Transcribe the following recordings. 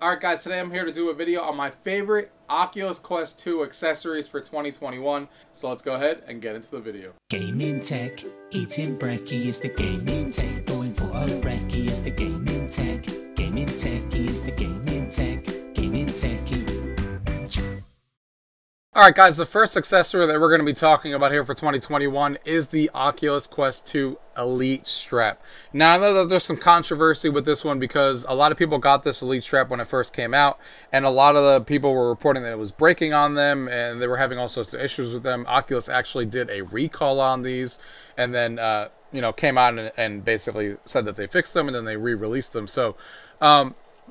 Alright guys, today I'm here to do a video on my favorite Oculus Quest 2 accessories for 2021. So let's go ahead and get into the video. Gaming tech, eating brekkie is the gaming tech. Going for a brekkie is the gaming tech. Gaming tech is the gaming tech. Gaming techie. Alright guys, the first accessory that we're going to be talking about here for 2021 is the Oculus Quest 2 Elite Strap. Now I know that there's some controversy with this one because a lot of people got this Elite Strap when it first came out, and a lot of the people were reporting that it was breaking on them and they were having all sorts of issues with them. Oculus actually did a recall on these and then came out and basically said that they fixed them and then they re-released them. So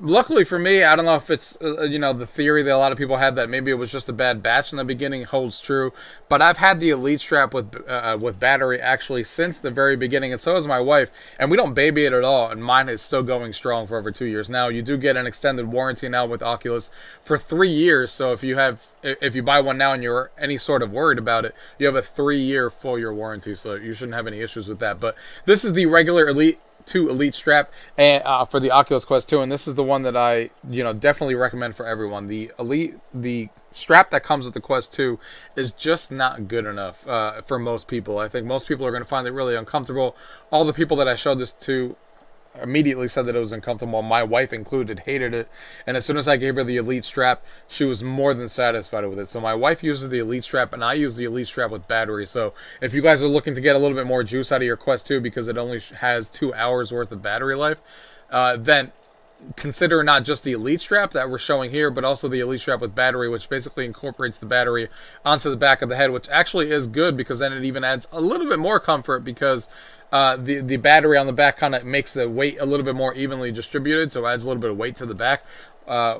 luckily for me, I don't know if it's, the theory that a lot of people had that maybe it was just a bad batch in the beginning holds true. But I've had the Elite Strap with battery actually since the very beginning, and so has my wife. And we don't baby it at all, and mine is still going strong for over 2 years now. You do get an extended warranty now with Oculus for 3 years. So if you buy one now and you're any sort of worried about it, you have a 3-year full year warranty. So you shouldn't have any issues with that. But this is the regular Elite Strap and for the Oculus Quest 2, and this is the one that I definitely recommend for everyone. The strap that comes with the Quest 2 is just not good enough for most people. I think most people are going to find it really uncomfortable. All the people that I showed this to immediately said that it was uncomfortable. My wife included hated it, and as soon as I gave her the Elite Strap, she was more than satisfied with it. So my wife uses the Elite Strap and I use the Elite Strap with battery. So if you guys are looking to get a little bit more juice out of your Quest 2 because it only has 2 hours worth of battery life, then consider not just the Elite Strap that we're showing here, but also the Elite Strap with battery, which basically incorporates the battery onto the back of the head, which actually is good because then it even adds a little bit more comfort because the battery on the back kind of makes the weight a little bit more evenly distributed, so it adds a little bit of weight to the back,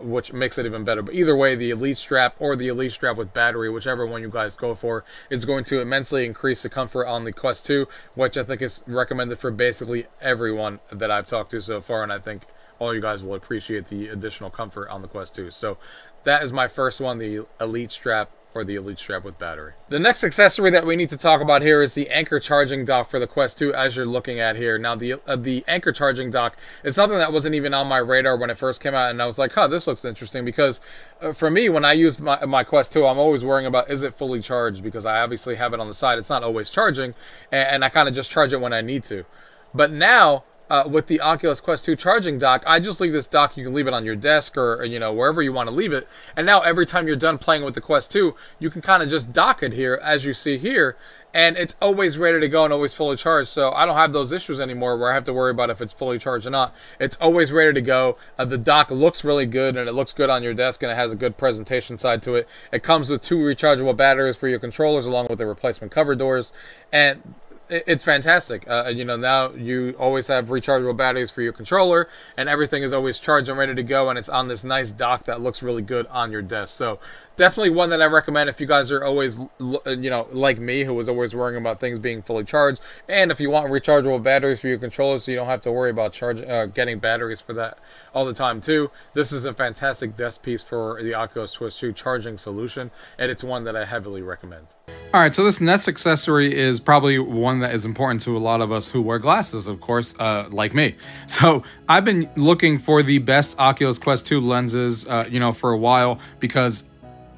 which makes it even better. But either way, the Elite Strap or the Elite Strap with battery, whichever one you guys go for, is going to immensely increase the comfort on the Quest 2, which I think is recommended for basically everyone that I've talked to so far, and I think all you guys will appreciate the additional comfort on the Quest 2. So that is my first one, the Elite Strap or the Elite Strap with battery. The next accessory that we need to talk about here is the Anchor charging dock for the Quest 2, as you're looking at here. Now, the Anchor charging dock is something that wasn't even on my radar when it first came out, and I was like, huh, this looks interesting, because for me, when I use my Quest 2, I'm always worrying about, is it fully charged, because I obviously have it on the side. It's not always charging, and I kind of just charge it when I need to. But now, with the Oculus Quest 2 charging dock, I just leave this dock. You can leave it on your desk or wherever you want to leave it. And now every time you're done playing with the Quest 2, you can kind of just dock it here, as you see here, and it's always ready to go and always fully charged. So I don't have those issues anymore where I have to worry about if it's fully charged or not. It's always ready to go. The dock looks really good, and it looks good on your desk, and it has a good presentation side to it. It comes with 2 rechargeable batteries for your controllers along with the replacement cover doors, and it's fantastic. Now you always have rechargeable batteries for your controller, and everything is always charged and ready to go, and it's on this nice dock that looks really good on your desk. So definitely one that I recommend if you guys are always, like me, who was always worrying about things being fully charged, and if you want rechargeable batteries for your controller so you don't have to worry about getting batteries for that all the time too. This is a fantastic desk piece for the Oculus Quest 2 charging solution, and it's one that I heavily recommend. Alright, so this next accessory is probably one that is important to a lot of us who wear glasses, of course, like me. So I've been looking for the best Oculus Quest 2 lenses, for a while, because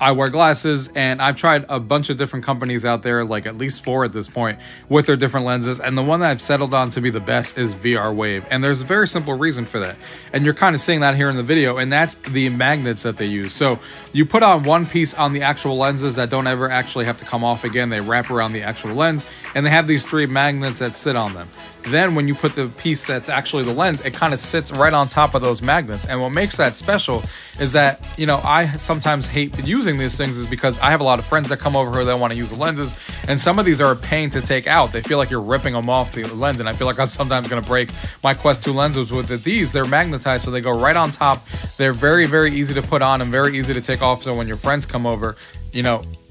I wear glasses, and I've tried a bunch of different companies out there, like at least 4 at this point, with their different lenses, and the one that I've settled on to be the best is VR Wave, and there's a very simple reason for that, and you're kind of seeing that here in the video, and that's the magnets that they use. So you put on one piece on the actual lenses that don't ever actually have to come off again. They wrap around the actual lens, and they have these 3 magnets that sit on them. Then when you put the piece that's actually the lens, it kind of sits right on top of those magnets. And what makes that special is that, I sometimes hate using these things is because I have a lot of friends that come over here that want to use the lenses, and some of these are a pain to take out. They feel like you're ripping them off the lens, and I feel like I'm sometimes going to break my Quest 2 lenses with it. These, they're magnetized, so they go right on top. They're very, very easy to put on and very easy to take off, so when your friends come over,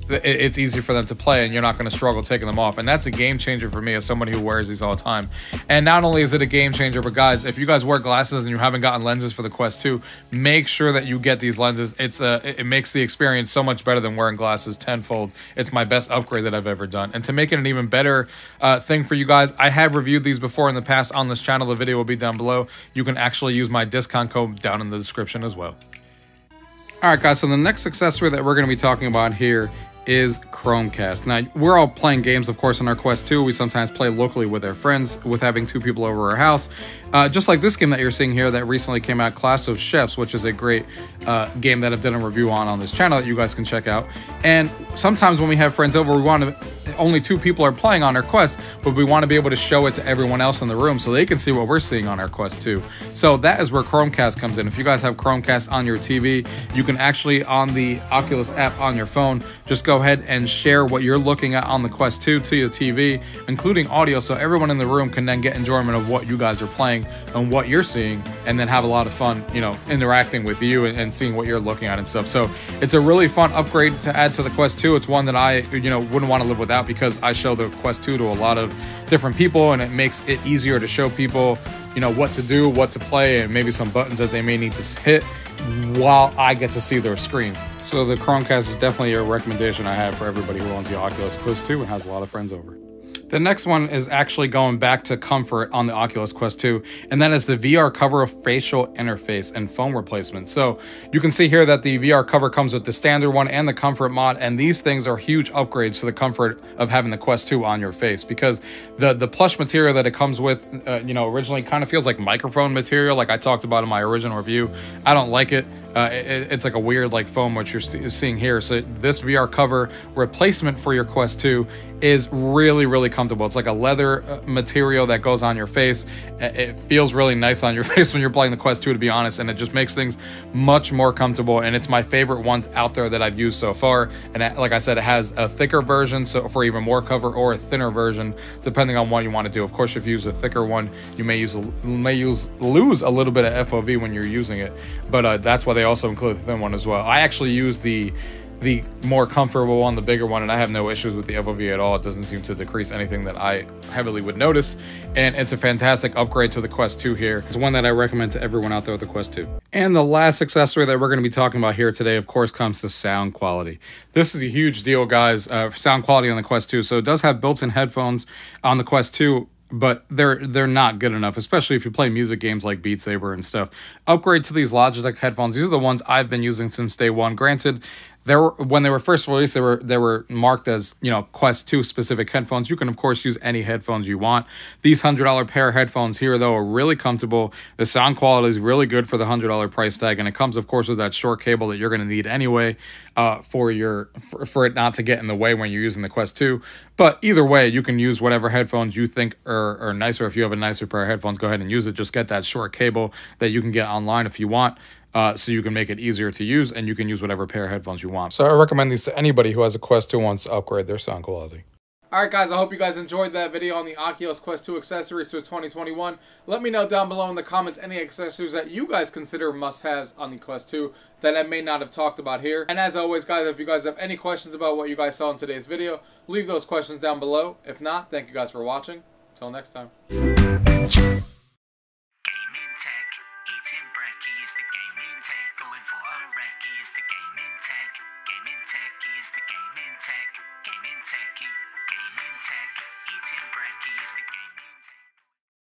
it's easy for them to play, and you're not going to struggle taking them off. And that's a game changer for me as somebody who wears these all the time. And not only is it a game changer, but guys, if you guys wear glasses and you haven't gotten lenses for the Quest 2, make sure that you get these lenses. It makes the experience so much better than wearing glasses tenfold. It's my best upgrade that I've ever done. And to make it an even better thing for you guys, I have reviewed these before in the past on this channel. The video will be down below. You can actually use my discount code down in the description as well. All right, guys, so the next accessory that we're going to be talking about here is Chromecast. Now, we're all playing games, of course, on our Quest 2. We sometimes play locally with our friends, with having 2 people over our house. Just like this game that you're seeing here that recently came out, Clash of Chefs, which is a great game that I've done a review on this channel that you guys can check out. And sometimes when we have friends over, we want to, only 2 people are playing on our Quest, but we want to be able to show it to everyone else in the room so they can see what we're seeing on our Quest 2. So that is where Chromecast comes in. If you guys have Chromecast on your TV, you can actually, on the Oculus app on your phone, just go ahead and share what you're looking at on the Quest 2 to your TV, including audio, so everyone in the room can then get enjoyment of what you guys are playing and what you're seeing, and then have a lot of fun, you know, interacting with you and seeing what you're looking at and stuff. So it's a really fun upgrade to add to the Quest 2. It's one that I, you know, wouldn't want to live without, because I show the Quest 2 to a lot of different people, and it makes it easier to show people, you know, what to do, what to play, and maybe some buttons that they may need to hit while I get to see their screens. So the Chromecast is definitely a recommendation I have for everybody who owns the Oculus Quest 2 and has a lot of friends over. The next one is actually going back to comfort on the Oculus Quest 2, and that is the VR cover facial interface and phone replacement. So you can see here that the VR cover comes with the standard one and the comfort mod, and these things are huge upgrades to the comfort of having the Quest 2 on your face, because the plush material that it comes with, you know, originally kind of feels like microphone material, like I talked about in my original review. I don't like it. It's like a weird like foam, what you're seeing here. So this VR cover replacement for your Quest 2 is really, really comfortable. It's like a leather material that goes on your face. It feels really nice on your face when you're playing the Quest 2, to be honest, and it just makes things much more comfortable, and it's my favorite one out there that I've used so far. And like I said, it has a thicker version, so for even more cover, or a thinner version, depending on what you want to do. Of course, if you use a thicker one, you may lose a little bit of FOV when you're using it, but that's why they also include the thin one as well. I actually use the more comfortable one, the bigger one, and I have no issues with the FOV at all. It doesn't seem to decrease anything that I heavily would notice, and it's a fantastic upgrade to the Quest 2 here. It's one that I recommend to everyone out there with the Quest 2. And the last accessory that we're going to be talking about here today, of course, comes to sound quality. This is a huge deal, guys, for sound quality on the Quest 2. So it does have built-in headphones on the Quest 2, but they're not good enough, especially if you play music games like Beat Saber and stuff. Upgrade to these Logitech headphones. These are the ones I've been using since day one. Granted, when they were first released, they were marked as, you know, Quest 2 specific headphones. You can of course use any headphones you want. These $100 pair of headphones here though are really comfortable. The sound quality is really good for the $100 price tag, and it comes of course with that short cable that you're going to need anyway for it not to get in the way when you're using the Quest 2. But either way, you can use whatever headphones you think are nicer. If you have a nicer pair of headphones, go ahead and use it. Just get that short cable that you can get online if you want. So you can make it easier to use, and you can use whatever pair of headphones you want. So I recommend these to anybody who has a Quest 2 wants to upgrade their sound quality. Alright guys, I hope you guys enjoyed that video on the Oculus Quest 2 accessories to 2021. Let me know down below in the comments any accessories that you guys consider must-haves on the Quest 2 that I may not have talked about here. And as always guys, if you guys have any questions about what you guys saw in today's video, leave those questions down below. If not, thank you guys for watching. Until next time.